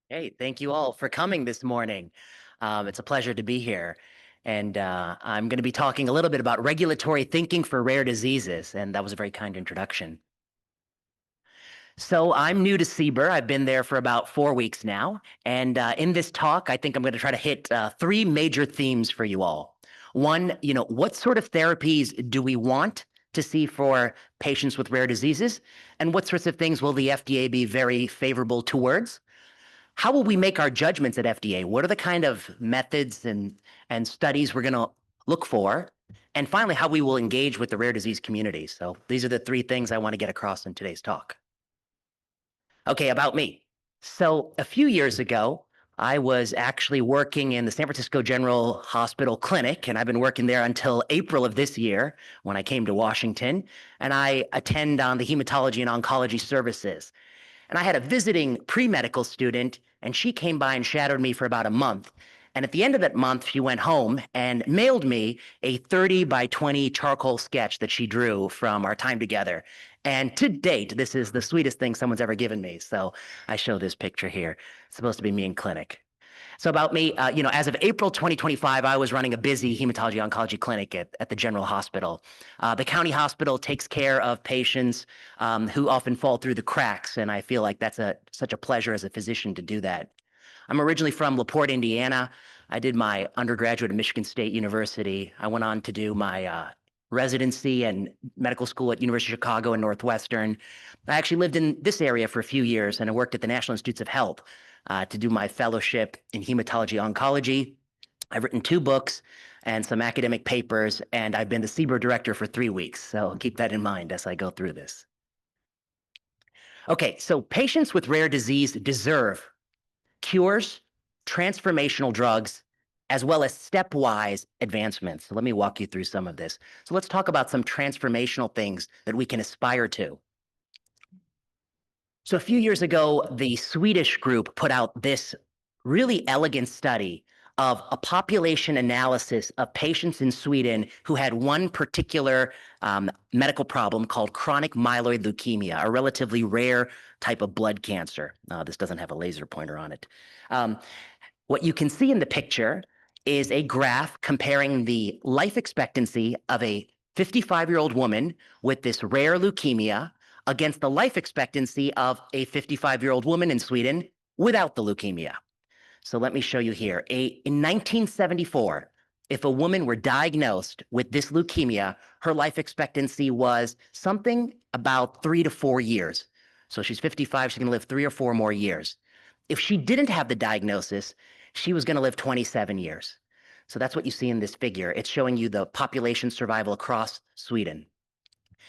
Hey, thank you all for coming this morning. It's a pleasure to be here. And I'm going to be talking a little bit about regulatory thinking for rare diseases. And that was a very kind introduction. So I'm new to CBER. I've been there for about 4 weeks now. And in this talk, I think I'm going to try to hit three major themes for you all. One, what sort of therapies do we want to see for patients with rare diseases? And what sorts of things will the FDA be very favorable towards? How will we make our judgments at FDA? What are the kind of methods and studies we're going to look for? And finally, how we will engage with the rare disease community. So these are the three things I want to get across in today's talk. Okay, about me. So a few years ago, I was actually working in the San Francisco General Hospital Clinic, and I've been working there until April of this year when I came to Washington, and I attend on the hematology and oncology services. And I had a visiting pre-medical student, and she came by and shadowed me for about a month. And at the end of that month, she went home and mailed me a 30 by 20 charcoal sketch that she drew from our time together. And to date, this is the sweetest thing someone's ever given me. So I show this picture here. It's supposed to be me in clinic. So about me, as of April 2025, I was running a busy hematology oncology clinic at the general hospital. The county hospital takes care of patients who often fall through the cracks, and I feel like that's such a pleasure as a physician to do that. I'm originally from LaPorte, Indiana. I did my undergraduate at Michigan State University. I went on to do my residency and medical school at University of Chicago and Northwestern. I actually lived in this area for a few years, and I worked at the National Institutes of Health to do my fellowship in hematology oncology. I've written 2 books and some academic papers, and I've been the CBER director for 3 weeks. So keep that in mind as I go through this. Okay, so patients with rare disease deserve cures, transformational drugs, as well as stepwise advancements. So let me walk you through some of this. So let's talk about some transformational things that we can aspire to. So a few years ago, the Swedish group put out this really elegant study of a population analysis of patients in Sweden who had one particular medical problem called chronic myeloid leukemia, a relatively rare type of blood cancer. This doesn't have a laser pointer on it. What you can see in the picture is a graph comparing the life expectancy of a 55-year-old woman with this rare leukemia against the life expectancy of a 55-year-old woman in Sweden without the leukemia. So let me show you here. In 1974, if a woman were diagnosed with this leukemia, her life expectancy was something about 3 to 4 years. So she's 55, she's going to live 3 or 4 more years. If she didn't have the diagnosis, she was going to live 27 years. So that's what you see in this figure. It's showing you the population survival across Sweden.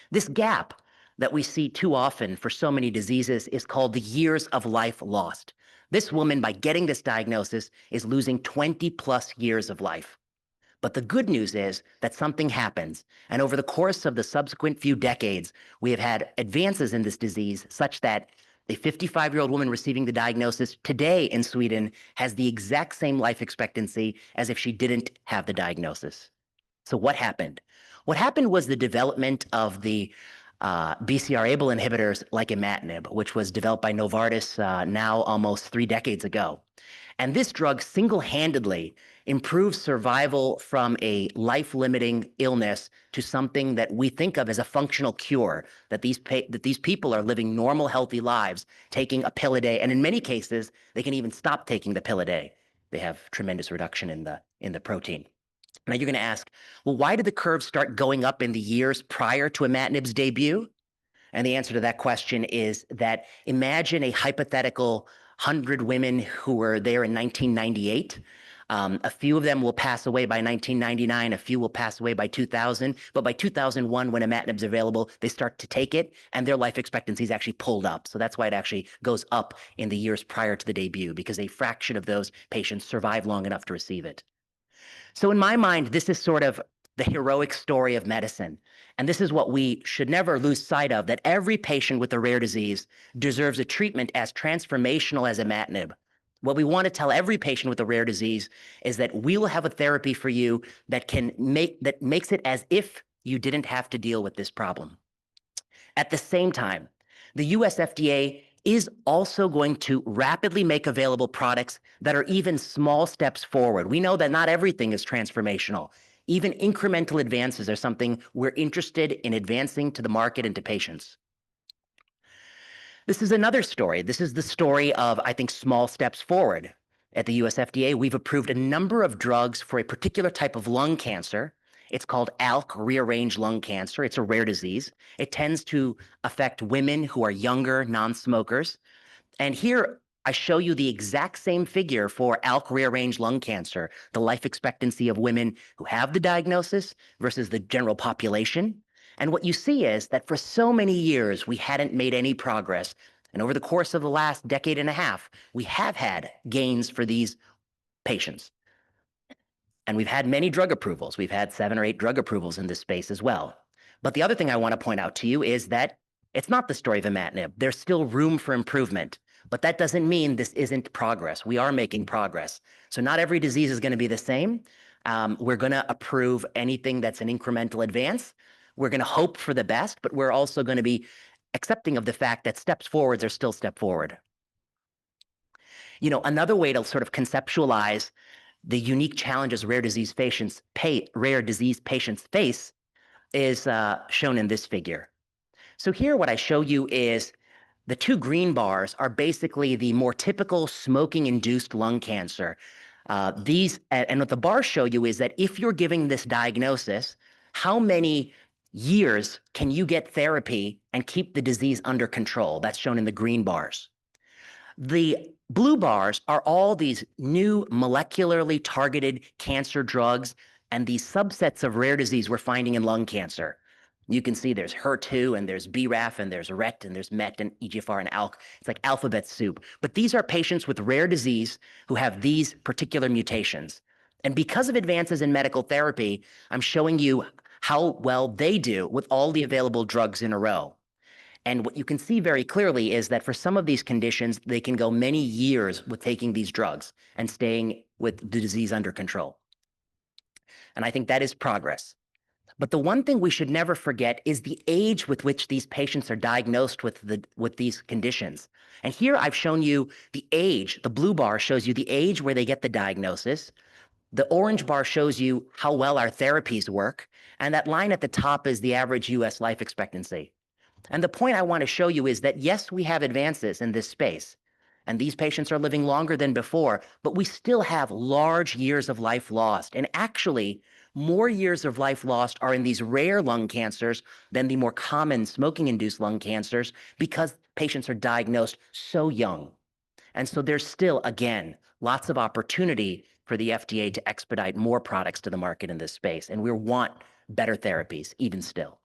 This gap that we see too often for so many diseases is called the years of life lost. This woman, by getting this diagnosis, is losing 20 plus years of life. But the good news is that something happens. And over the course of the subsequent few decades, we have had advances in this disease such that a 55-year-old woman receiving the diagnosis today in Sweden has the exact same life expectancy as if she didn't have the diagnosis. So what happened? What happened was the development of the BCR-ABL inhibitors like imatinib, which was developed by Novartis now almost 3 decades ago. And this drug single-handedly improves survival from a life-limiting illness to something that we think of as a functional cure, that these people are living normal, healthy lives, taking a pill a day, and in many cases, they can even stop taking the pill a day. They have tremendous reduction in the protein. Now you're going to ask, well, why did the curve start going up in the years prior to imatinib's debut? And the answer to that question is that imagine a hypothetical 100 women who were there in 1998. A few of them will pass away by 1999. A few will pass away by 2000. But by 2001, when imatinib is available, they start to take it, and their life expectancy is actually pulled up. So that's why it actually goes up in the years prior to the debut, because a fraction of those patients survive long enough to receive it. So in my mind, this is sort of the heroic story of medicine. And this is what we should never lose sight of, that every patient with a rare disease deserves a treatment as transformational as imatinib. What we want to tell every patient with a rare disease is that we will have a therapy for you that makes it as if you didn't have to deal with this problem. At the same time, the US FDA is also going to rapidly make available products that are even small steps forward. We know that not everything is transformational. Even incremental advances are something we're interested in advancing to the market and to patients. This is another story. This is the story of, I think, small steps forward. At the US FDA, we've approved a number of drugs for a particular type of lung cancer. It's called ALK, rearranged lung cancer. It's a rare disease. It tends to affect women who are younger, non-smokers. And here I show you the exact same figure for ALK rearranged lung cancer, the life expectancy of women who have the diagnosis versus the general population. And what you see is that for so many years, we hadn't made any progress. And over the course of the last decade and a half, we have had gains for these patients. And we've had many drug approvals. We've had 7 or 8 drug approvals in this space as well. But the other thing I want to point out to you is that it's not the story of imatinib. There's still room for improvement. But that doesn't mean this isn't progress. We are making progress. So not every disease is going to be the same. We're going to approve anything that's an incremental advance. We're going to hope for the best, but we're also going to be accepting of the fact that steps forwards are still step forward. You know, another way to sort of conceptualize the unique challenges rare disease patients face is shown in this figure. So here what I show you is the 2 green bars are basically the more typical smoking-induced lung cancer. And what the bars show you is that if you're giving this diagnosis, how many years can you get therapy and keep the disease under control? That's shown in the green bars. The blue bars are all these new molecularly targeted cancer drugs and these subsets of rare disease we're finding in lung cancer. You can see there's HER2 and there's BRAF and there's RET and there's MET and EGFR and ALK. It's like alphabet soup. But these are patients with rare disease who have these particular mutations. And because of advances in medical therapy, I'm showing you how well they do with all the available drugs in a row. And what you can see very clearly is that for some of these conditions, they can go many years with taking these drugs and staying with the disease under control. And I think that is progress. But the one thing we should never forget is the age with which these patients are diagnosed with these conditions. And here I've shown you the age. The blue bar shows you the age where they get the diagnosis. The orange bar shows you how well our therapies work. And that line at the top is the average US life expectancy. And the point I want to show you is that, yes, we have advances in this space, and these patients are living longer than before, but we still have large years of life lost. And actually, more years of life lost are in these rare lung cancers than the more common smoking-induced lung cancers because patients are diagnosed so young. And so there's still, again, lots of opportunity for the FDA to expedite more products to the market in this space. And we want better therapies, even still.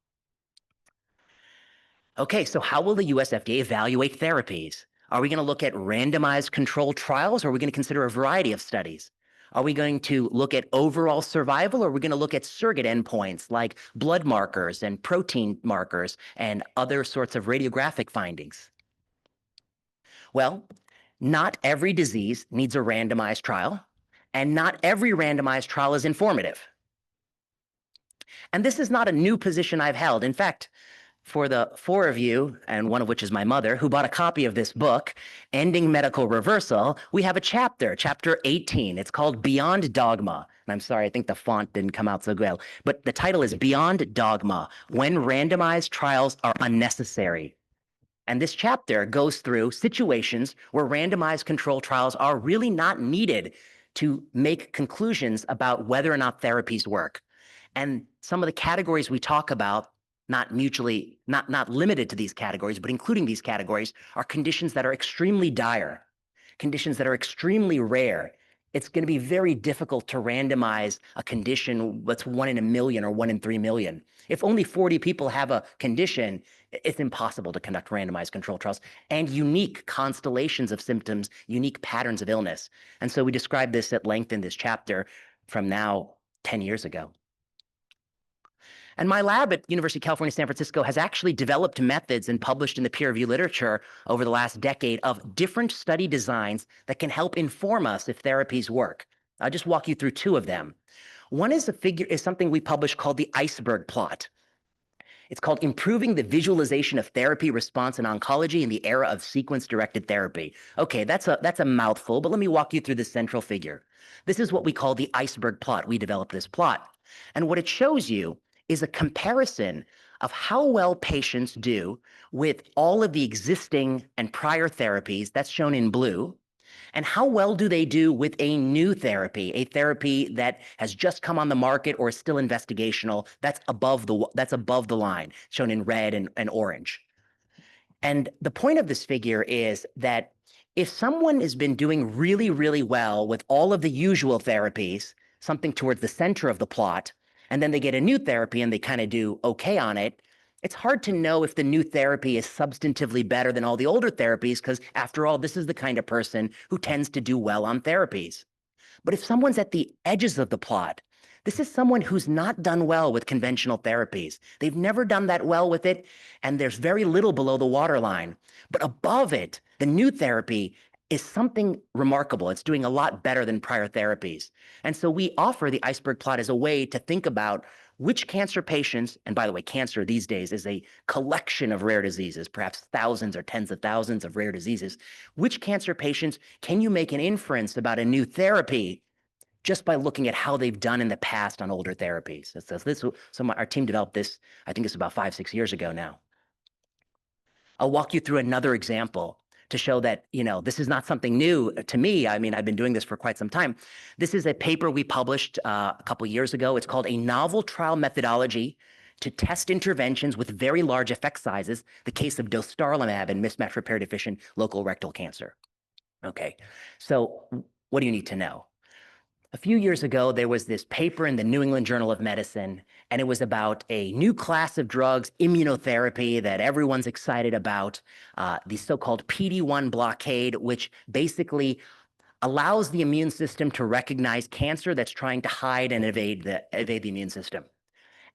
Okay, so how will the US FDA evaluate therapies? Are we going to look at randomized controlled trials, or are we going to consider a variety of studies? Are we going to look at overall survival, or are we going to look at surrogate endpoints like blood markers and protein markers and other sorts of radiographic findings? Well, not every disease needs a randomized trial, and not every randomized trial is informative. And this is not a new position I've held. In fact, for the 4 of you, and one of which is my mother, who bought a copy of this book, Ending Medical Reversal, we have a chapter 18. It's called Beyond Dogma. And I'm sorry, I think the font didn't come out so well. But the title is Beyond Dogma, When Randomized Trials Are Unnecessary. And this chapter goes through situations where randomized control trials are really not needed to make conclusions about whether or not therapies work. And some of the categories we talk about, not limited to these categories, but including these categories, are conditions that are extremely dire, conditions that are extremely rare. It's going to be very difficult to randomize a condition that's 1 in a million or 1 in 3 million. If only 40 people have a condition, it's impossible to conduct randomized control trials and unique constellations of symptoms, unique patterns of illness. And so we describe this at length in this chapter from now 10 years ago. And my lab at University of California, San Francisco has actually developed methods and published in the peer-reviewed literature over the last decade of different study designs that can help inform us if therapies work. I'll just walk you through 2 of them. One is something we published called the iceberg plot. It's called Improving the Visualization of Therapy Response in Oncology in the Era of Sequence-Directed Therapy. Okay, that's a mouthful, but let me walk you through the central figure. This is what we call the iceberg plot. We developed this plot. And what it shows you is a comparison of how well patients do with all of the existing and prior therapies, that's shown in blue, and how well do they do with a new therapy, a therapy that has just come on the market or is still investigational, that's above the line, shown in red and orange. And the point of this figure is that if someone has been doing really, really well with all of the usual therapies, something towards the center of the plot, and then they get a new therapy and they kind of do okay on it, it's hard to know if the new therapy is substantively better than all the older therapies, because after all, this is the kind of person who tends to do well on therapies. But if someone's at the edges of the plot, this is someone who's not done well with conventional therapies. They've never done that well with it, and there's very little below the waterline. But above it, the new therapy is something remarkable. It's doing a lot better than prior therapies. And so we offer the iceberg plot as a way to think about which cancer patients, and by the way, cancer these days is a collection of rare diseases, perhaps thousands or tens of thousands of rare diseases. Which cancer patients can you make an inference about a new therapy just by looking at how they've done in the past on older therapies? Our team developed this, I think it's about 5-6 years ago now. I'll walk you through another example to show that, this is not something new to me. I mean, I've been doing this for quite some time. This is a paper we published a couple years ago. It's called A Novel Trial Methodology to Test Interventions with Very Large Effect Sizes, the case of dostarlimab in mismatch repair deficient local rectal cancer. Okay, so what do you need to know? A few years ago, there was this paper in the New England Journal of Medicine, and it was about a new class of drugs, immunotherapy, that everyone's excited about, the so-called PD-1 blockade, which basically allows the immune system to recognize cancer that's trying to hide and evade the immune system.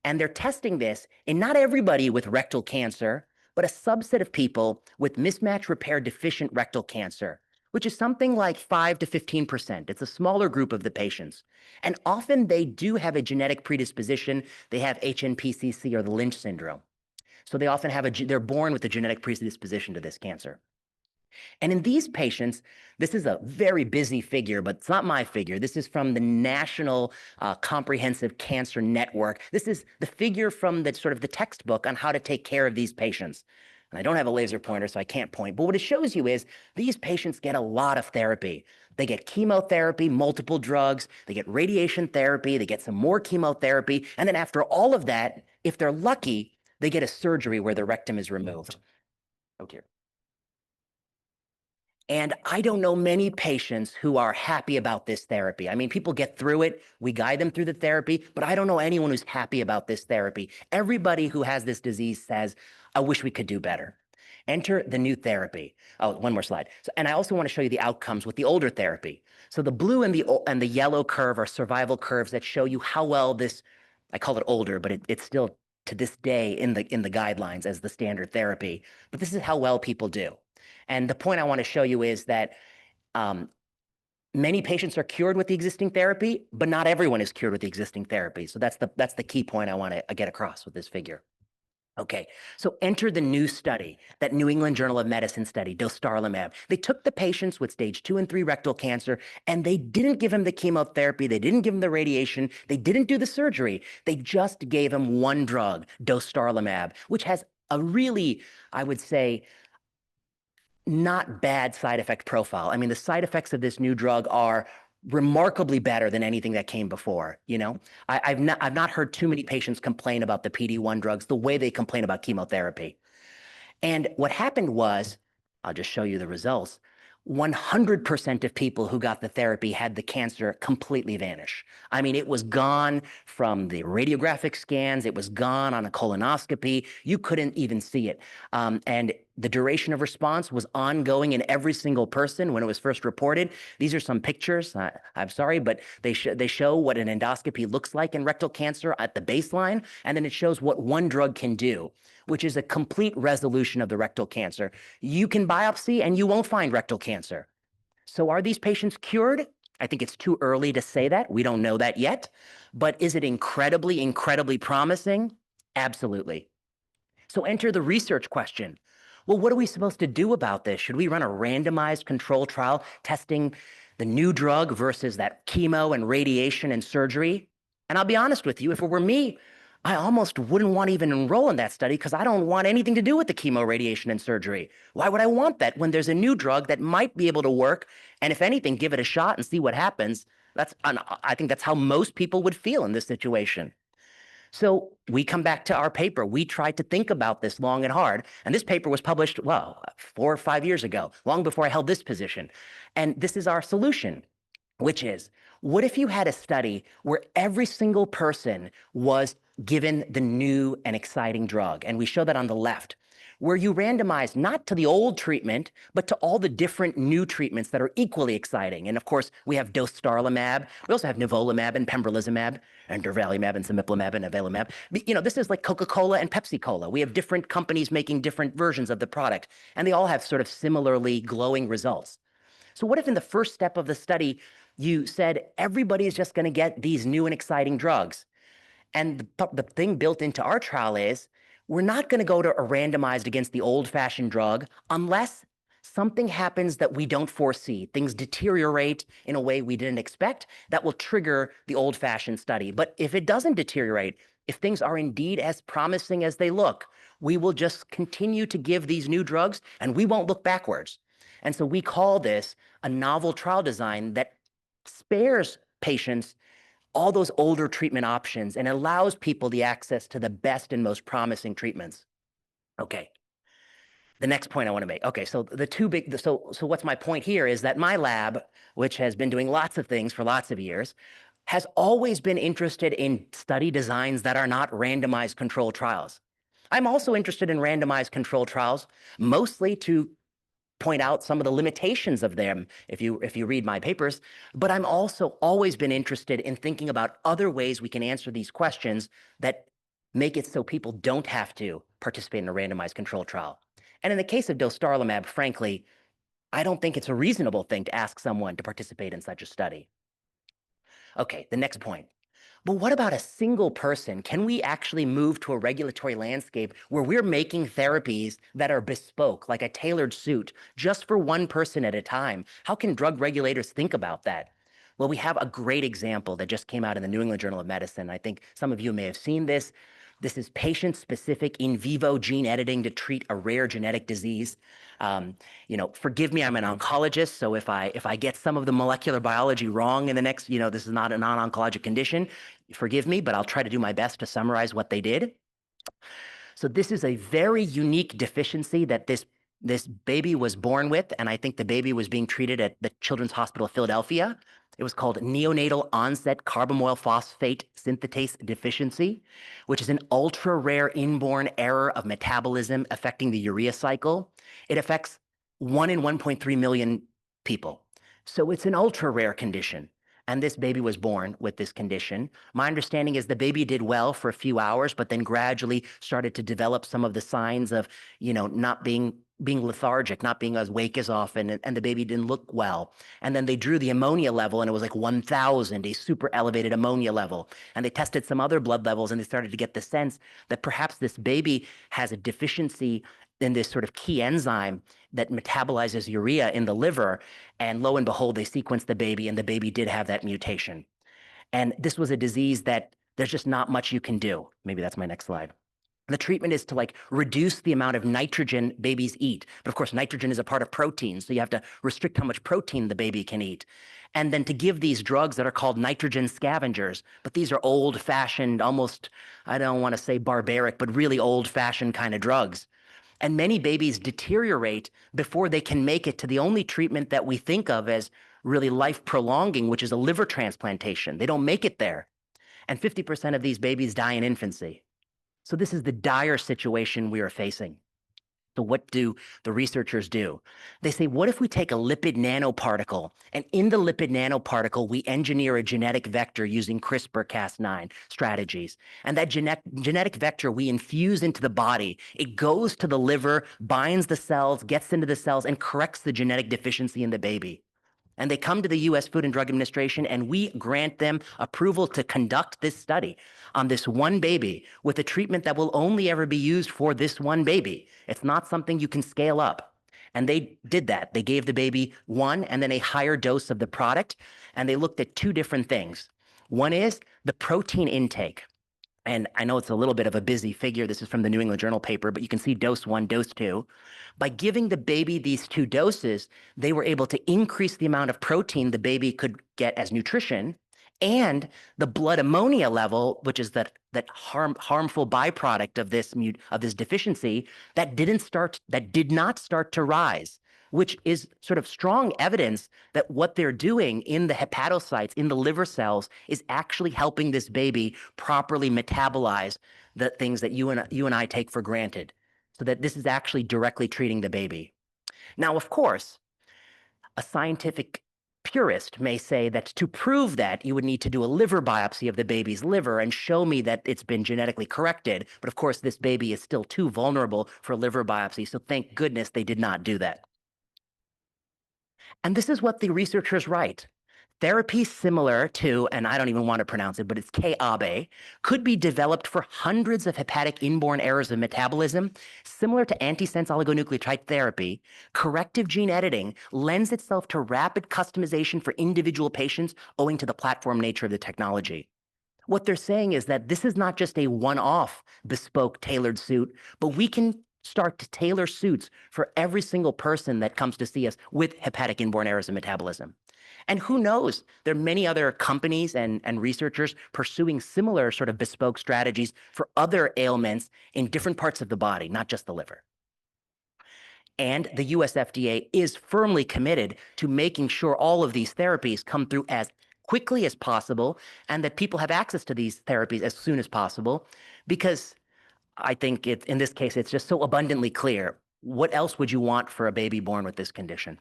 And they're testing this in not everybody with rectal cancer, but a subset of people with mismatch repair deficient rectal cancer, which is something like 5 to 15%. It's a smaller group of the patients. And often they do have a genetic predisposition. They have HNPCC or the Lynch syndrome. So they often they're born with a genetic predisposition to this cancer. And in these patients, this is a very busy figure, but it's not my figure. This is from the National Comprehensive Cancer Network. This is the figure from the sort of the textbook on how to take care of these patients. And I don't have a laser pointer, so I can't point. But what it shows you is these patients get a lot of therapy. They get chemotherapy, multiple drugs, they get radiation therapy, they get some more chemotherapy. And then after all of that, if they're lucky, they get a surgery where the rectum is removed. Oh dear. And I don't know many patients who are happy about this therapy. I mean, people get through it. We guide them through the therapy, but I don't know anyone who's happy about this therapy. Everybody who has this disease says, I wish we could do better. Enter the new therapy. Oh, one more slide. And I also want to show you the outcomes with the older therapy. So the blue and the yellow curve are survival curves that show you how well this, I call it older, but it's still to this day in the guidelines as the standard therapy. But this is how well people do. And the point I want to show you is that many patients are cured with the existing therapy, but not everyone is cured with the existing therapy. So that's the key point I want to get across with this figure. Okay, so enter the new study, that New England Journal of Medicine study, dostarlimab. They took the patients with stage 2 and 3 rectal cancer, and they didn't give them the chemotherapy, they didn't give them the radiation, they didn't do the surgery. They just gave them one drug, dostarlimab, which has a really, I would say, not bad side effect profile. I mean, the side effects of this new drug are remarkably better than anything that came before. I've not heard too many patients complain about the PD-1 drugs the way they complain about chemotherapy. And what happened was, I'll just show you the results. 100% of people who got the therapy had the cancer completely vanish. I mean, it was gone from the radiographic scans. It was gone on a colonoscopy. You couldn't even see it. And the duration of response was ongoing in every single person when it was first reported. These are some pictures. I'm sorry, but they show what an endoscopy looks like in rectal cancer at the baseline, and then it shows what one drug can do, which is a complete resolution of the rectal cancer. You can biopsy and you won't find rectal cancer. So are these patients cured? I think it's too early to say that. We don't know that yet. But is it incredibly, incredibly promising? Absolutely. So enter the research question. Well, what are we supposed to do about this? Should we run a randomized control trial testing the new drug versus that chemo and radiation and surgery? And I'll be honest with you, if it were me, I almost wouldn't want to even enroll in that study because I don't want anything to do with the chemo, radiation, and surgery. Why would I want that when there's a new drug that might be able to work? And if anything, give it a shot and see what happens. I think that's how most people would feel in this situation. So we come back to our paper. We tried to think about this long and hard. And this paper was published, well, 4 or 5 years ago, long before I held this position. And this is our solution, which is, what if you had a study where every single person was given the new and exciting drug? And we show that on the left, where you randomize not to the old treatment, but to all the different new treatments that are equally exciting. And of course, we have dostarlimab. We also have nivolumab and pembrolizumab and durvalumab and cemiplimab and avelumab. You know, this is like Coca-Cola and Pepsi-Cola. We have different companies making different versions of the product, and they all have sort of similarly glowing results. So what if in the first step of the study, you said everybody is just going to get these new and exciting drugs? And the thing built into our trial is we're not going to go to a randomized against the old-fashioned drug unless something happens that we don't foresee. Things deteriorate in a way we didn't expect that will trigger the old-fashioned study. But if it doesn't deteriorate, if things are indeed as promising as they look, we will just continue to give these new drugs and we won't look backwards. And so we call this a novel trial design that spares patients all those older treatment options and allows people the access to the best and most promising treatments. Okay. The next point I want to make. Okay, so so what's my point here is that my lab, which has been doing lots of things for lots of years, has always been interested in study designs that are not randomized controlled trials. I'm also interested in randomized controlled trials, mostly to point out some of the limitations of them if you read my papers, but I'm also always been interested in thinking about other ways we can answer these questions that make it so people don't have to participate in a randomized controlled trial. And in the case of dostarlimab, frankly, I don't think it's a reasonable thing to ask someone to participate in such a study. Okay, the next point. But what about a single person? Can we actually move to a regulatory landscape where we're making therapies that are bespoke, like a tailored suit, just for one person at a time? How can drug regulators think about that? Well, we have a great example that just came out in the New England Journal of Medicine. I think some of you may have seen this. This is patient-specific in vivo gene editing to treat a rare genetic disease. Forgive me, I'm an oncologist, so if I get some of the molecular biology wrong in the next, this is not a non-oncologic condition, forgive me, but I'll try to do my best to summarize what they did. So this is a very unique deficiency that this baby was born with, and I think the baby was being treated at the Children's Hospital of Philadelphia. It was called neonatal onset carbamoyl phosphate synthetase deficiency, which is an ultra-rare inborn error of metabolism affecting the urea cycle. It affects 1 in 1.3 million people. So it's an ultra-rare condition. And this baby was born with this condition. My understanding is the baby did well for a few hours, but then gradually started to develop some of the signs of, not being lethargic, not being as awake as often, and the baby didn't look well. And then they drew the ammonia level, and it was like 1,000, a super elevated ammonia level. And they tested some other blood levels, and they started to get the sense that perhaps this baby has a deficiency in this sort of key enzyme that metabolizes urea in the liver. And lo and behold, they sequenced the baby, and the baby did have that mutation. And this was a disease that there's just not much you can do. Maybe that's my next slide. The treatment is to reduce the amount of nitrogen babies eat. But of course, nitrogen is a part of protein, so you have to restrict how much protein the baby can eat. And then to give these drugs that are called nitrogen scavengers, but these are old-fashioned, almost, I don't want to say barbaric, but really old-fashioned kind of drugs. And many babies deteriorate before they can make it to the only treatment that we think of as really life-prolonging, which is a liver transplantation. They don't make it there. And 50% of these babies die in infancy. So this is the dire situation we are facing. So what do the researchers do? They say, what if we take a lipid nanoparticle, and in the lipid nanoparticle, we engineer a genetic vector using CRISPR-Cas9 strategies. And that genetic vector we infuse into the body. It goes to the liver, binds the cells, gets into the cells, and corrects the genetic deficiency in the baby. And they come to the US Food and Drug Administration, and we grant them approval to conduct this study on this one baby with a treatment that will only ever be used for this one baby. It's not something you can scale up. And they did that. They gave the baby one and then a higher dose of the product, and they looked at two different things. One is the protein intake. And I know it's a little bit of a busy figure. This is from the New England Journal paper, but you can see dose one, dose two. By giving the baby these two doses, they were able to increase the amount of protein the baby could get as nutrition, and the blood ammonia level, which is that harmful byproduct of this deficiency, that did not start to rise, which is sort of strong evidence that what they're doing in the hepatocytes, in the liver cells, is actually helping this baby properly metabolize the things that you and I take for granted, so that this is actually directly treating the baby. Now, of course, a scientific purist may say that to prove that, you would need to do a liver biopsy of the baby's liver and show me that it's been genetically corrected. But of course, this baby is still too vulnerable for a liver biopsy, so thank goodness they did not do that. And this is what the researchers write. Therapies similar to, and I don't even want to pronounce it, but it's KABE, could be developed for hundreds of hepatic inborn errors of metabolism. Similar to antisense oligonucleotide therapy, corrective gene editing lends itself to rapid customization for individual patients owing to the platform nature of the technology. What they're saying is that this is not just a one-off bespoke tailored suit, but we can start to tailor suits for every single person that comes to see us with hepatic inborn errors of metabolism. And who knows, there are many other companies and researchers pursuing similar sort of bespoke strategies for other ailments in different parts of the body, not just the liver. And the US FDA is firmly committed to making sure all of these therapies come through as quickly as possible and that people have access to these therapies as soon as possible, because I think in this case, it's just so abundantly clear. What else would you want for a baby born with this condition?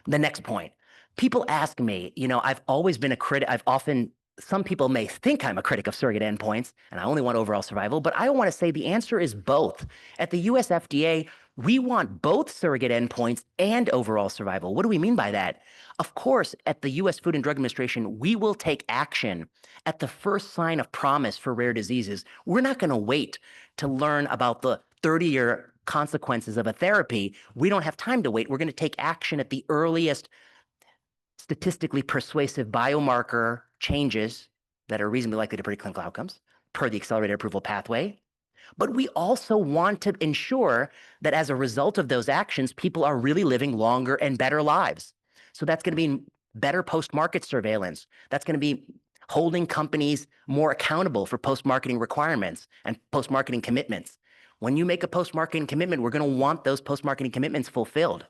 The next point. People ask me, I've always been a critic. Some people may think I'm a critic of surrogate endpoints and I only want overall survival, but I want to say the answer is both. At the US FDA, we want both surrogate endpoints and overall survival. What do we mean by that? Of course, at the US Food and Drug Administration, we will take action at the first sign of promise for rare diseases. We're not going to wait to learn about the 30-year consequences of a therapy. We don't have time to wait. We're going to take action at the earliest statistically persuasive biomarker changes that are reasonably likely to predict clinical outcomes per the accelerated approval pathway. But we also want to ensure that as a result of those actions, people are really living longer and better lives. So that's going to be better post-market surveillance. That's going to be holding companies more accountable for post-marketing requirements and post-marketing commitments. When you make a post-marketing commitment, we're going to want those post-marketing commitments fulfilled.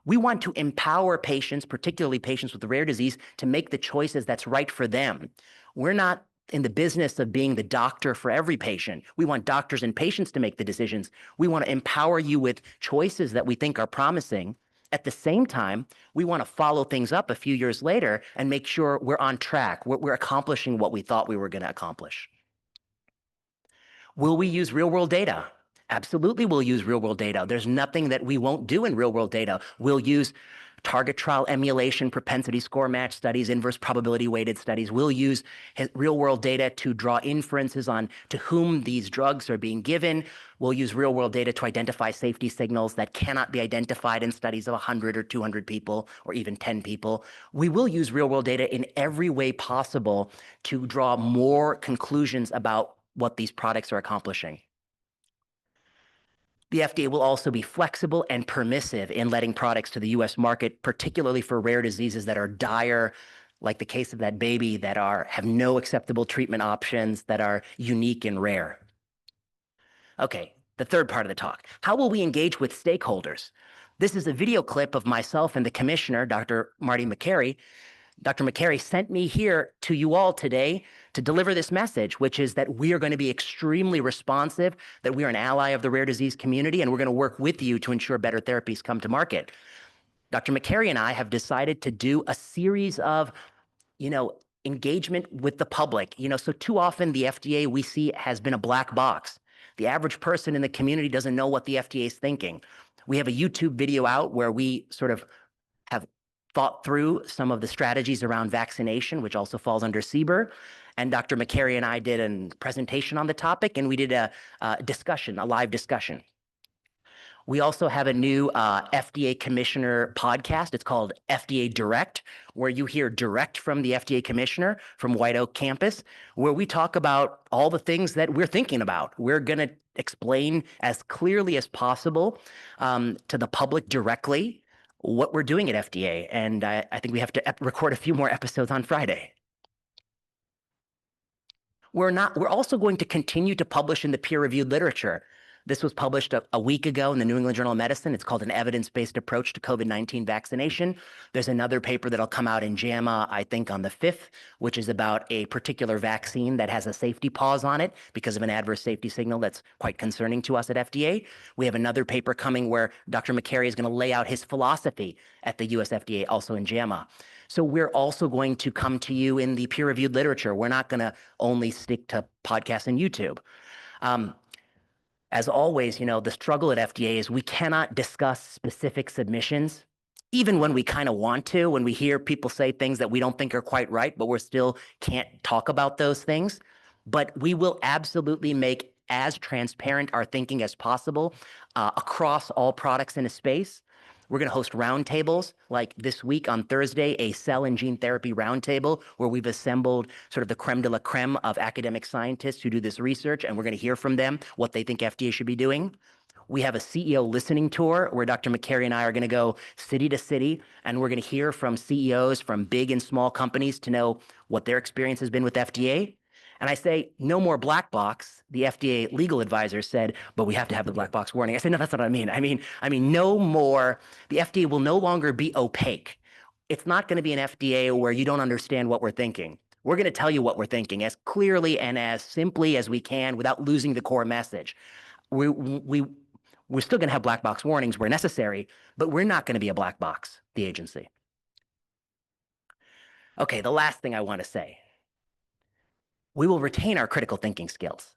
We want to empower patients, particularly patients with rare disease, to make the choices that's right for them. We're not in the business of being the doctor for every patient. We want doctors and patients to make the decisions. We want to empower you with choices that we think are promising. At the same time, we want to follow things up a few years later and make sure we're on track. We're accomplishing what we thought we were going to accomplish. Will we use real-world data? Absolutely, we'll use real-world data. There's nothing that we won't do in real-world data. We'll use target trial emulation, propensity score match studies, inverse probability weighted studies. We'll use real-world data to draw inferences on to whom these drugs are being given. We'll use real-world data to identify safety signals that cannot be identified in studies of 100 or 200 people or even 10 people. We will use real-world data in every way possible to draw more conclusions about what these products are accomplishing. The FDA will also be flexible and permissive in letting products to the US market, particularly for rare diseases that are dire, like the case of that baby, that have no acceptable treatment options, that are unique and rare. Okay, the third part of the talk. How will we engage with stakeholders? This is a video clip of myself and the commissioner, Dr. Marty Makary. Dr. Makary sent me here to you all today to deliver this message, which is that we are going to be extremely responsive, that we are an ally of the rare disease community, and we're going to work with you to ensure better therapies come to market. Dr. Makary and I have decided to do a series of, engagement with the public. So too often the FDA we see has been a black box. The average person in the community doesn't know what the FDA is thinking. We have a YouTube video out where we sort of have thought through some of the strategies around vaccination, which also falls under CBER. And Dr. McCary and I did a presentation on the topic, and we did a discussion, a live discussion. We also have a new FDA commissioner podcast. It's called FDA Direct, where you hear direct from the FDA commissioner from White Oak campus, where we talk about all the things that we're thinking about. We're going to explain as clearly as possible to the public directly what we're doing at FDA. And I think we have to record a few more episodes on Friday. We're also going to continue to publish in the peer-reviewed literature. This was published a week ago in the New England Journal of Medicine. It's called An Evidence-Based Approach to COVID-19 Vaccination. There's another paper that'll come out in JAMA, I think on the 5th, which is about a particular vaccine that has a safety pause on it because of an adverse safety signal that's quite concerning to us at FDA. We have another paper coming where Dr. McCary is going to lay out his philosophy at the US FDA, also in JAMA. So we're also going to come to you in the peer-reviewed literature. We're not going to only stick to podcasts and YouTube. As always, the struggle at FDA is we cannot discuss specific submissions, even when we kind of want to, when we hear people say things that we don't think are quite right, but we still can't talk about those things. But we will absolutely make as transparent our thinking as possible across all products in a space. We're going to host roundtables like this week on Thursday, a cell and gene therapy roundtable where we've assembled sort of the creme de la creme of academic scientists who do this research, and we're going to hear from them what they think FDA should be doing. We have a CEO listening tour where Dr. McCary and I are going to go city to city, and we're going to hear from CEOs from big and small companies to know what their experience has been with FDA. And I say, no more black box. The FDA legal advisor said, but we have to have the black box warning. I said, no, that's not what I mean. I mean, no more. The FDA will no longer be opaque. It's not going to be an FDA where you don't understand what we're thinking. We're going to tell you what we're thinking as clearly and as simply as we can without losing the core message. We're still going to have black box warnings where necessary, but we're not going to be a black box, the agency. Okay, the last thing I want to say. We will retain our critical thinking skills.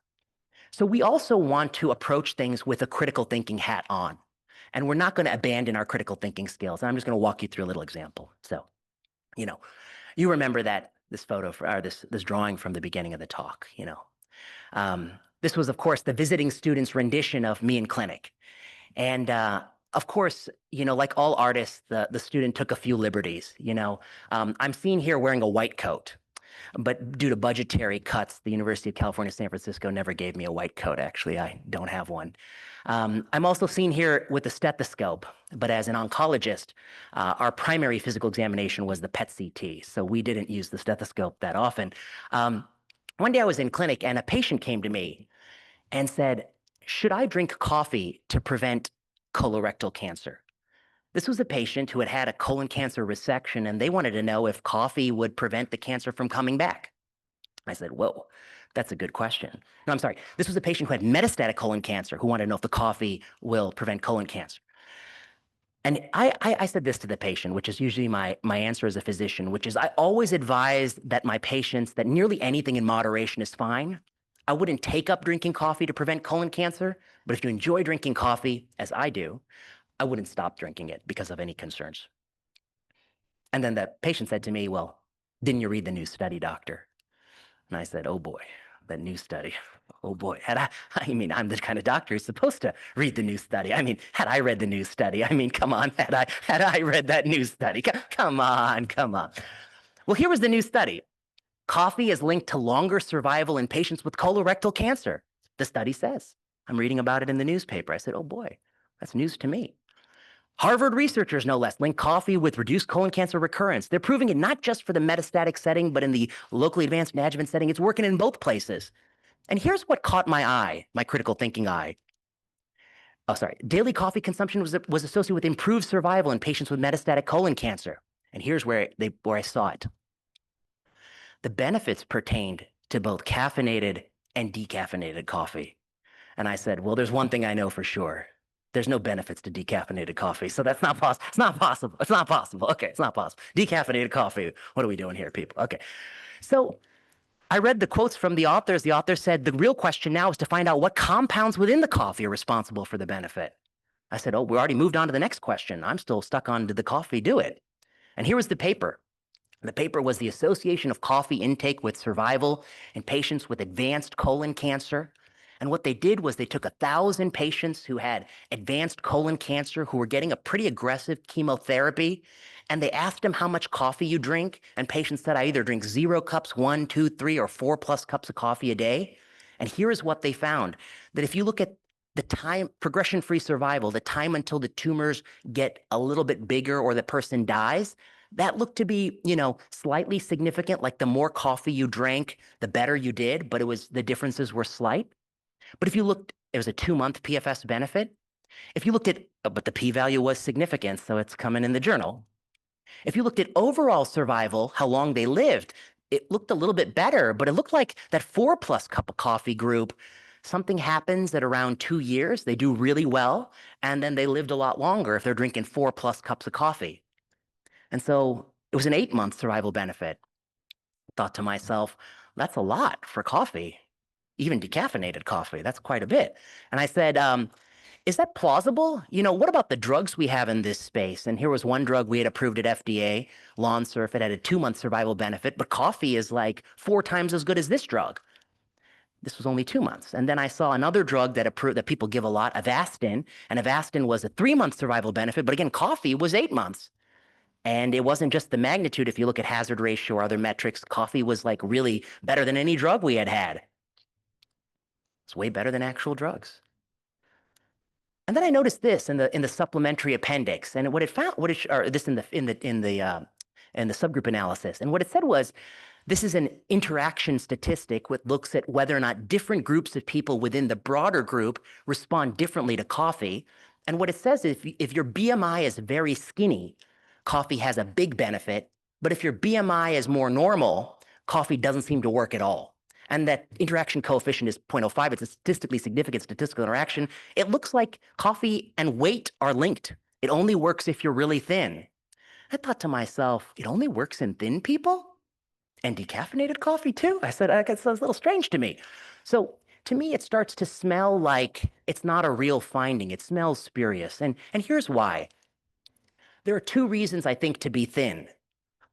So we also want to approach things with a critical thinking hat on. And we're not going to abandon our critical thinking skills. And I'm just going to walk you through a little example. So, you remember this photo or this drawing from the beginning of the talk, This was, of course, the visiting student's rendition of me in clinic. And of course, like all artists, the student took a few liberties. I'm seen here wearing a white coat. But due to budgetary cuts, the University of California, San Francisco never gave me a white coat. Actually, I don't have one. I'm also seen here with a stethoscope, but as an oncologist, our primary physical examination was the PET-CT, so we didn't use the stethoscope that often. One day I was in clinic and a patient came to me and said, should I drink coffee to prevent colorectal cancer? This was a patient who had had a colon cancer resection, and they wanted to know if coffee would prevent the cancer from coming back. I said, whoa, that's a good question. No, I'm sorry. This was a patient who had metastatic colon cancer who wanted to know if the coffee will prevent colon cancer. And I said this to the patient, which is usually my answer as a physician, which is I always advise that my patients that nearly anything in moderation is fine. I wouldn't take up drinking coffee to prevent colon cancer, but if you enjoy drinking coffee, as I do, I wouldn't stop drinking it because of any concerns. And then the patient said to me, well, didn't you read the new study, doctor? And I said, oh boy, the new study. Oh boy, I'm the kind of doctor who's supposed to read the new study. Had I read the new study, come on, had I read that new study, come on. Well, here was the new study. Coffee is linked to longer survival in patients with colorectal cancer. The study says. I'm reading about it in the newspaper. I said, oh boy, that's news to me. Harvard researchers, no less, link coffee with reduced colon cancer recurrence. They're proving it not just for the metastatic setting, but in the locally advanced and adjuvant setting. It's working in both places. And here's what caught my eye, my critical thinking eye. Oh, sorry. Daily coffee consumption was associated with improved survival in patients with metastatic colon cancer. And here's where I saw it. The benefits pertained to both caffeinated and decaffeinated coffee. And I said, well, there's one thing I know for sure. There's no benefits to decaffeinated coffee. So that's not possible. It's not possible. It's not possible. Okay, it's not possible. Decaffeinated coffee. What are we doing here, people? Okay. So I read the quotes from the authors. The author said, the real question now is to find out what compounds within the coffee are responsible for the benefit. I said, oh, we already moved on to the next question. I'm still stuck on, did the coffee do it? And here was the paper. The paper was the association of coffee intake with survival in patients with advanced colon cancer. And what they did was they took 1,000 patients who had advanced colon cancer who were getting a pretty aggressive chemotherapy, and they asked them how much coffee you drink. And patients said, I either drink 0 cups, 1, 2, 3, or 4+ cups of coffee a day. And here is what they found, that if you look at the time, progression-free survival, the time until the tumors get a little bit bigger or the person dies, that looked to be, slightly significant. Like the more coffee you drank, the better you did, but the differences were slight. But if you looked, it was a 2-month PFS benefit. If you looked at, but the p-value was significant, so it's coming in the journal. If you looked at overall survival, how long they lived, it looked a little bit better, but it looked like that 4+ cup of coffee group, something happens at around 2 years, they do really well, and then they lived a lot longer if they're drinking 4+ cups of coffee. And so it was an 8-month survival benefit. I thought to myself, that's a lot for coffee, even decaffeinated coffee. That's quite a bit. And I said, is that plausible? What about the drugs we have in this space? And here was one drug we had approved at FDA, Lonsurf. It had a 2-month survival benefit, but coffee is like 4 times as good as this drug. This was only 2 months. And then I saw another drug that people give a lot, Avastin, and Avastin was a 3-month survival benefit, but again, coffee was 8 months. And it wasn't just the magnitude. If you look at hazard ratio or other metrics, coffee was like really better than any drug we had had. It's way better than actual drugs. And then I noticed this in the supplementary appendix, and what it found, or this in the subgroup analysis, and what it said was, this is an interaction statistic which looks at whether or not different groups of people within the broader group respond differently to coffee. And what it says is, if your BMI is very skinny, coffee has a big benefit, but if your BMI is more normal, coffee doesn't seem to work at all. And that interaction coefficient is 0.05. It's a statistically significant statistical interaction. It looks like coffee and weight are linked. It only works if you're really thin. I thought to myself, it only works in thin people? And decaffeinated coffee too? I said, that sounds a little strange to me. So to me, it starts to smell like it's not a real finding. It smells spurious. And here's why. There are 2 reasons, I think, to be thin.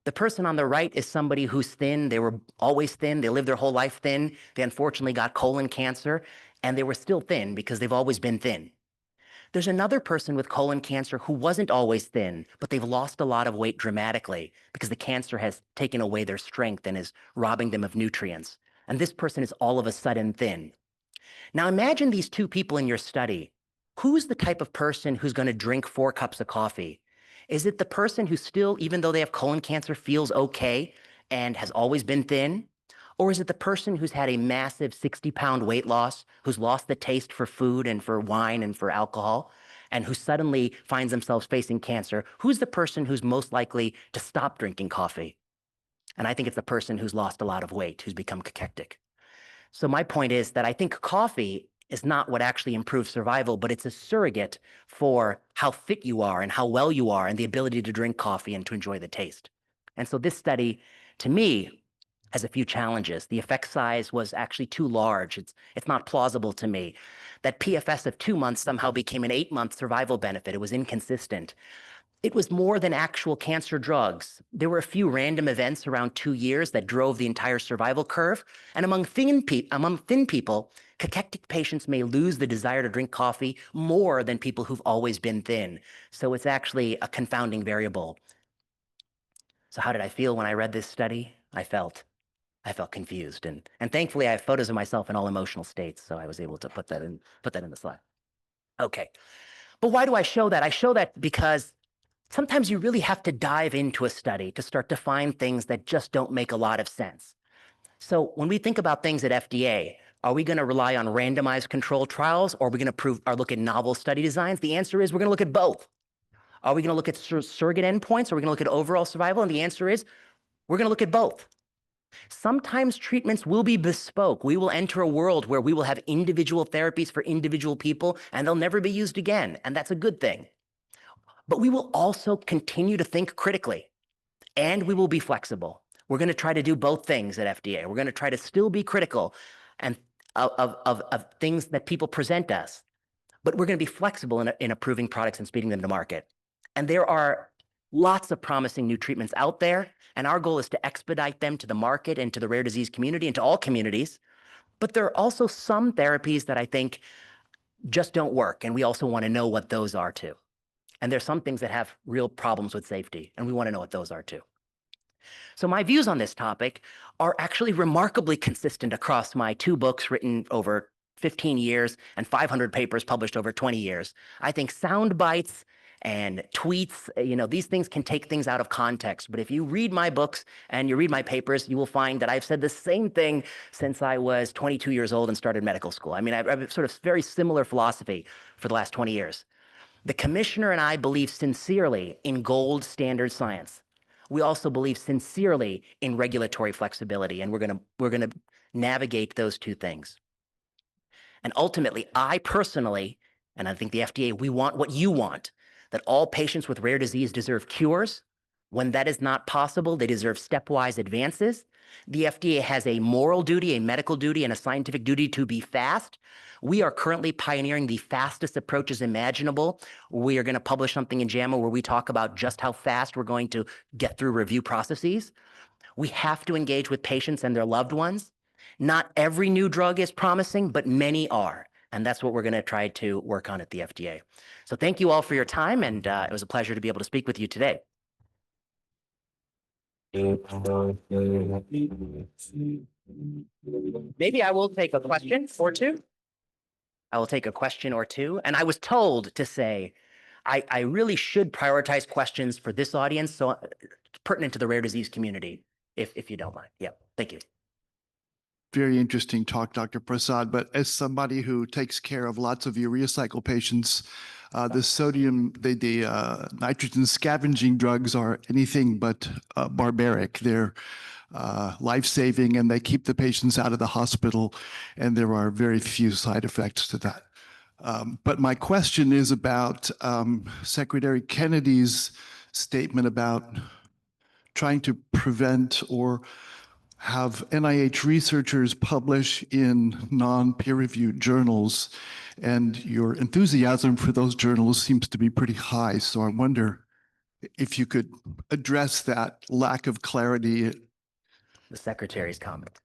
The person on the right is somebody who's thin. They were always thin. They lived their whole life thin. They unfortunately got colon cancer, and they were still thin because they've always been thin. There's another person with colon cancer who wasn't always thin, but they've lost a lot of weight dramatically because the cancer has taken away their strength and is robbing them of nutrients. And this person is all of a sudden thin. Now imagine these 2 people in your study. Who's the type of person who's going to drink 4 cups of coffee? Is it the person who still, even though they have colon cancer, feels okay and has always been thin? Or is it the person who's had a massive 60-pound weight loss, who's lost the taste for food and for wine and for alcohol, and who suddenly finds themselves facing cancer? Who's the person who's most likely to stop drinking coffee? And I think it's the person who's lost a lot of weight, who's become cachectic. So my point is that I think coffee is not what actually improves survival, but it's a surrogate for how fit you are and how well you are and the ability to drink coffee and to enjoy the taste. And so this study, to me, has a few challenges. The effect size was actually too large. It's not plausible to me. That PFS of 2 months somehow became an 8-month survival benefit. It was inconsistent. It was more than actual cancer drugs. There were a few random events around 2 years that drove the entire survival curve. And among thin people, cachectic patients may lose the desire to drink coffee more than people who've always been thin. So it's actually a confounding variable. So how did I feel when I read this study? I felt confused. And thankfully, I have photos of myself in all emotional states, so I was able to put that in the slide. Okay. But why do I show that? I show that because sometimes you really have to dive into a study to start to find things that just don't make a lot of sense. So when we think about things at FDA, are we going to rely on randomized controlled trials, or are we going to look at novel study designs? The answer is we're going to look at both. Are we going to look at surrogate endpoints, or are we going to look at overall survival? And the answer is we're going to look at both. Sometimes treatments will be bespoke. We will enter a world where we will have individual therapies for individual people, and they'll never be used again, and that's a good thing. But we will also continue to think critically, and we will be flexible. We're going to try to do both things at FDA. We're going to try to still be critical and of things that people present us, but we're going to be flexible in approving products and speeding them to market. And there are Lots of promising new treatments out there, and our goal is to expedite them to the market and to the rare disease community and to all communities. But there are also some therapies that I think just don't work, and we also want to know what those are too. And there's some things that have real problems with safety, and we want to know what those are too. So my views on this topic are actually remarkably consistent across my 2 books written over 15 years and 500 papers published over 20 years. I think sound bites and tweets, these things can take things out of context. But if you read my books and you read my papers, you will find that I've said the same thing since I was 22 years old and started medical school. I mean, I've sort of very similar philosophy for the last 20 years. The commissioner and I believe sincerely in gold standard science. We also believe sincerely in regulatory flexibility, and we're going to navigate those 2 things. And ultimately, I personally, and I think the FDA, we want what you want, that all patients with rare disease deserve cures. When that is not possible, they deserve stepwise advances. The FDA has a moral duty, a medical duty, and a scientific duty to be fast. We are currently pioneering the fastest approaches imaginable. We are going to publish something in JAMA where we talk about just how fast we're going to get through review processes. We have to engage with patients and their loved ones. Not every new drug is promising, but many are. And that's what we're going to try to work on at the FDA. So thank you all for your time, and it was a pleasure to be able to speak with you today. Maybe I will take a question or two. I will take a question or two. And I was told to say, I really should prioritize questions for this audience, so it's pertinent to the rare disease community, if you don't mind. Yeah, thank you. Very interesting talk, Dr. Prasad. But as somebody who takes care of lots of urea cycle patients, the nitrogen scavenging drugs are anything but barbaric. They're life-saving, and they keep the patients out of the hospital, and there are very few side effects to that. But my question is about Secretary Kennedy's statement about trying to prevent or have NIH researchers publish in non-peer-reviewed journals, and your enthusiasm for those journals seems to be pretty high. So I wonder if you could address that lack of clarity. The Secretary's comment.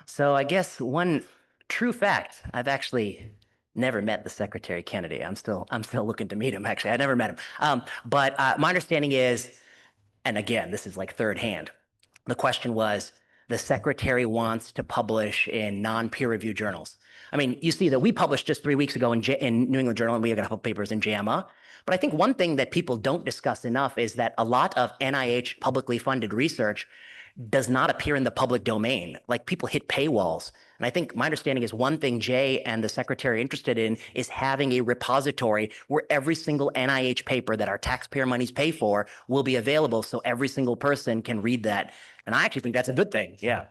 So I guess one true fact, I've actually never met the Secretary Kennedy. I'm still looking to meet him, actually. I never met him. But my understanding is, and again, this is like third hand, the question was, the Secretary wants to publish in non-peer-reviewed journals. I mean, you see that we published just 3 weeks ago in New England Journal, and we have a couple papers in JAMA. But I think one thing that people don't discuss enough is that a lot of NIH publicly funded research does not appear in the public domain. Like, people hit paywalls. And I think my understanding is one thing Jay and the Secretary are interested in is having a repository where every single NIH paper that our taxpayer monies pay for will be available, so every single person can read that. And I actually think that's a good thing. Yeah.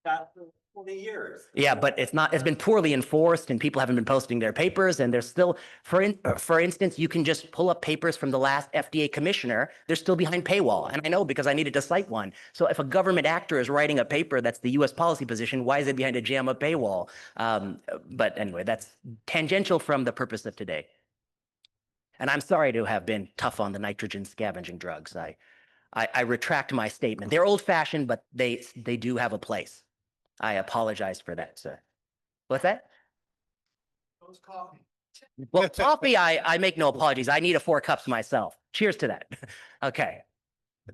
That for 40 years. Yeah, but it's been poorly enforced, and people haven't been posting their papers, and there's still, for instance, you can just pull up papers from the last FDA commissioner. They're still behind paywall, and I know because I needed to cite one. So if a government actor is writing a paper that's the U.S. policy position, why is it behind a JAMA paywall? But anyway, that's tangential from the purpose of today. And I'm sorry to have been tough on the nitrogen scavenging drugs. I retract my statement. They're old-fashioned, but they do have a place. I apologize for that, sir. What's that? Those coffee. Well, coffee, I make no apologies. I need 4 cups myself. Cheers to that. Okay.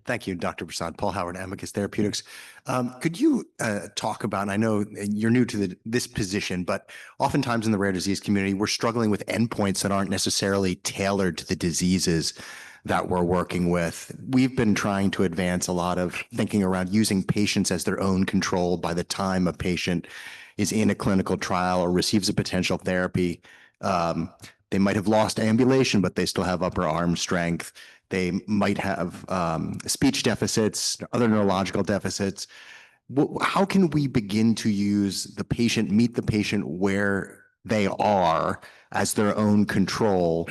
Thank you, Dr. Prasad. Paul Howard, Amicus Therapeutics. Could you talk about, and I know you're new to this position, but oftentimes in the rare disease community, we're struggling with endpoints that aren't necessarily tailored to the diseases that we're working with. We've been trying to advance a lot of thinking around using patients as their own control by the time a patient is in a clinical trial or receives a potential therapy. They might have lost ambulation, but they still have upper arm strength. They might have speech deficits, other neurological deficits. How can we begin to use the patient, meet the patient where they are as their own control,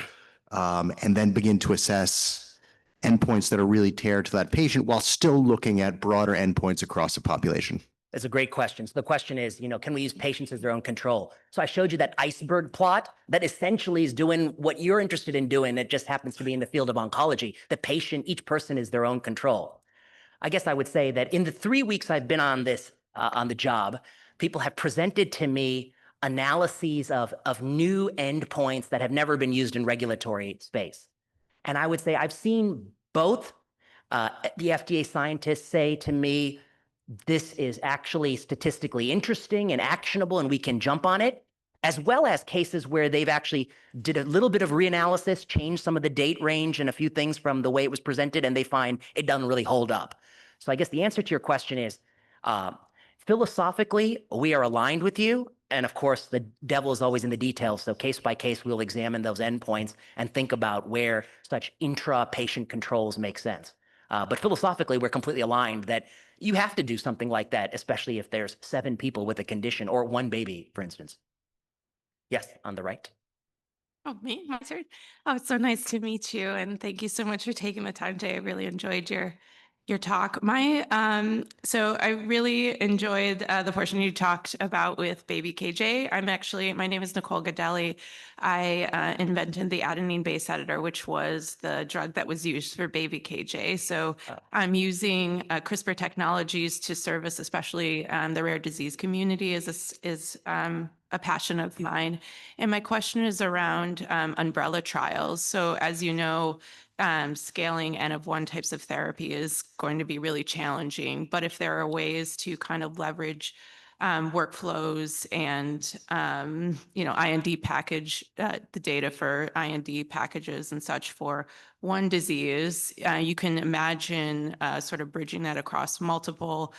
and then begin to assess endpoints that are really tailored to that patient while still looking at broader endpoints across the population? That's a great question. So the question is, can we use patients as their own control? So I showed you that iceberg plot that essentially is doing what you're interested in doing. It just happens to be in the field of oncology. The patient, each person is their own control. I guess I would say that in the 3 weeks I've been on this, on the job, people have presented to me analyses of new endpoints that have never been used in regulatory space. And I would say I've seen both. The FDA scientists say to me, this is actually statistically interesting and actionable and we can jump on it, as well as cases where they've actually did a little bit of reanalysis, changed some of the date range and a few things from the way it was presented, and they find it doesn't really hold up. So I guess the answer to your question is, philosophically, we are aligned with you. And of course, the devil is always in the details. So case by case, we'll examine those endpoints and think about where such intra-patient controls make sense. But philosophically, we're completely aligned that you have to do something like that, especially if there's 7 people with a condition or 1 baby, for instance. Yes, on the right. Oh, me? My turn? Oh, it's so nice to meet you. And thank you so much for taking the time today. I really enjoyed your talk. So I really enjoyed the portion you talked about with baby KJ. My name is Nicole Gadelli. I invented the adenine base editor, which was the drug that was used for baby KJ. So I'm using CRISPR technologies to service, especially the rare disease community is a passion of mine. And my question is around umbrella trials. So as you know, scaling N of 1 types of therapy is going to be really challenging. But if there are ways to kind of leverage workflows and, IND package, the data for IND packages and such for one disease, you can imagine sort of bridging that across multiple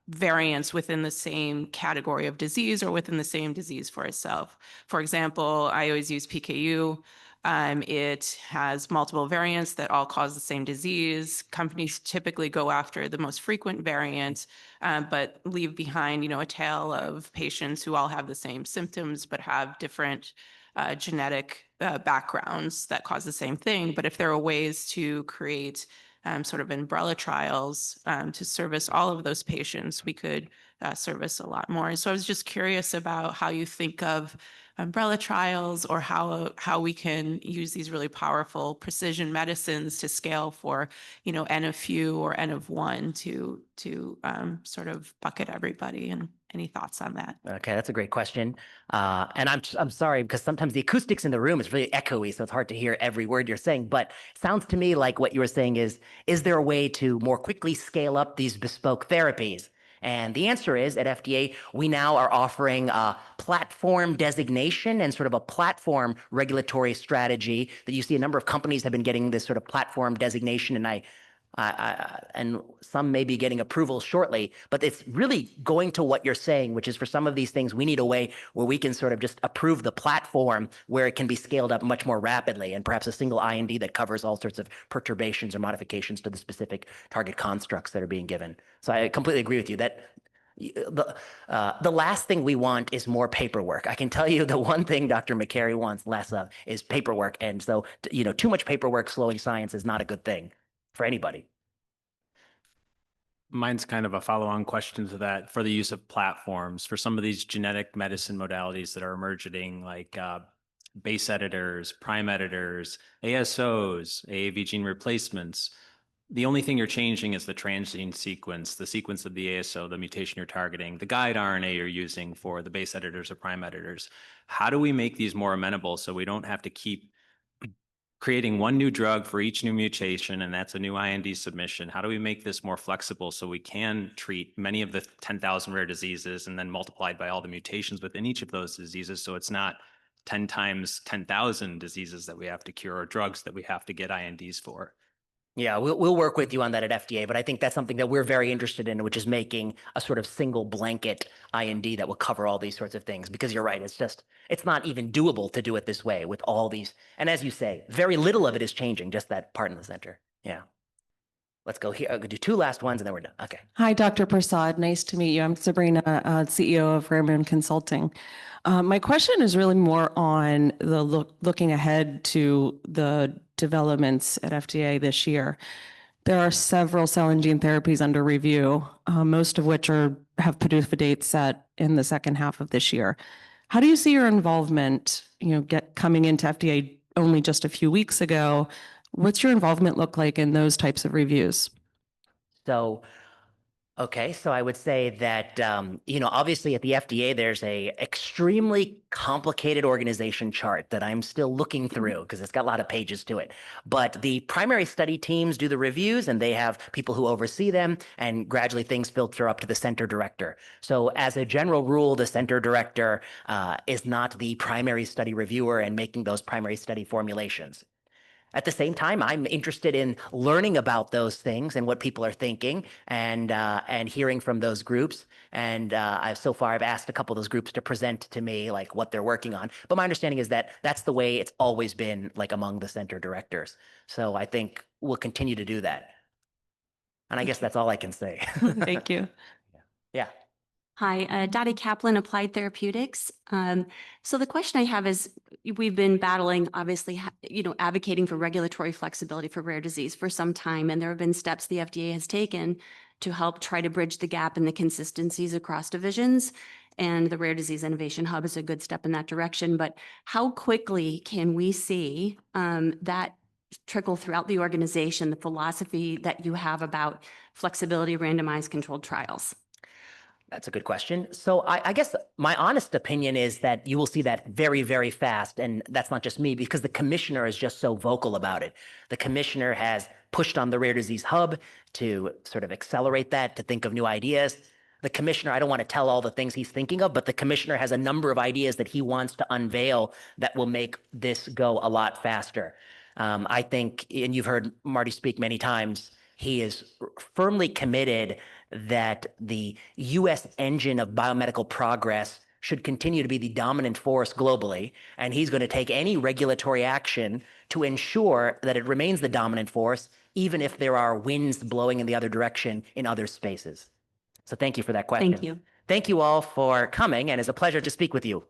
variants within the same category of disease or within the same disease for itself. For example, I always use PKU. It has multiple variants that all cause the same disease. Companies typically go after the most frequent variant, but leave behind, a tail of patients who all have the same symptoms but have different genetic backgrounds that cause the same thing. But if there are ways to create sort of umbrella trials to service all of those patients, we could service a lot more. And so I was just curious about how you think of umbrella trials or how we can use these really powerful precision medicines to scale for, N of few or N of 1 to sort of bucket everybody. And any thoughts on that? Okay, that's a great question. And I'm sorry because sometimes the acoustics in the room is really echoey, so it's hard to hear every word you're saying. But it sounds to me like what you were saying is there a way to more quickly scale up these bespoke therapies? And the answer is at FDA, we now are offering a platform designation and sort of a platform regulatory strategy that you see a number of companies have been getting this sort of platform designation. And and some may be getting approval shortly, but it's really going to what you're saying, which is for some of these things, we need a way where we can sort of just approve the platform where it can be scaled up much more rapidly and perhaps a single IND that covers all sorts of perturbations or modifications to the specific target constructs that are being given. So I completely agree with you that the last thing we want is more paperwork. I can tell you the one thing Dr. McCary wants less of is paperwork. And so, too much paperwork slowing science is not a good thing for anybody. Mine's kind of a follow-on question to that for the use of platforms for some of these genetic medicine modalities that are emerging, like base editors, prime editors, ASOs, AAV gene replacements. The only thing you're changing is the transgene sequence, the sequence of the ASO, the mutation you're targeting, the guide RNA you're using for the base editors or prime editors. How do we make these more amenable so we don't have to keep creating one new drug for each new mutation, and that's a new IND submission? How do we make this more flexible so we can treat many of the 10,000 rare diseases and then multiplied by all the mutations within each of those diseases, so it's not 10 times 10,000 diseases that we have to cure or drugs that we have to get INDs for? Yeah, we'll work with you on that at FDA, but I think that's something that we're very interested in, which is making a sort of single blanket IND that will cover all these sorts of things. Because you're right, it's not even doable to do it this way with all these. And as you say, very little of it is changing, just that part in the center. Yeah. Let's go here. I'll do 2 last ones and then we're done. Okay. Hi, Dr. Prasad. Nice to meet you. I'm Sabrina, CEO of Raymond Consulting. My question is really more on the looking ahead to the developments at FDA this year. there are several cell and gene therapies under review, most of which have PDUFA dates set in the second half of this year. How do you see your involvement, coming into FDA only just a few weeks ago? What's your involvement look like in those types of reviews? So, okay, so I would say that, obviously at the FDA, there's a extremely complicated organization chart that I'm still looking through because it's got a lot of pages to it. But the primary study teams do the reviews and they have people who oversee them, and gradually things filter up to the center director. So as a general rule, the center director is not the primary study reviewer and making those primary study formulations. At the same time, I'm interested in learning about those things and what people are thinking, and hearing from those groups. And I've asked a couple of those groups to present to me like what they're working on. But my understanding is that that's the way it's always been, like among the center directors. So I think we'll continue to do that. And I guess that's all I can say. Thank you. Yeah. Hi, Dottie Kaplan, Applied Therapeutics. So the question I have is, we've been battling, obviously, advocating for regulatory flexibility for rare disease for some time, and there have been steps the FDA has taken to help try to bridge the gap in the consistencies across divisions. And the Rare Disease Innovation Hub is a good step in that direction. But how quickly can we see that trickle throughout the organization, the philosophy that you have about flexibility, randomized controlled trials? That's a good question. So I guess my honest opinion is that you will see that very, very fast. And that's not just me, because the commissioner is just so vocal about it. The commissioner has pushed on the Rare Disease Hub to sort of accelerate that, to think of new ideas. The commissioner, I don't want to tell all the things he's thinking of, but the commissioner has a number of ideas that he wants to unveil that will make this go a lot faster. I think, and you've heard Marty speak many times, he is firmly committed that the U.S. engine of biomedical progress should continue to be the dominant force globally, and he's going to take any regulatory action to ensure that it remains the dominant force, even if there are winds blowing in the other direction in other spaces. So thank you for that question. Thank you. Thank you all for coming, and it's a pleasure to speak with you.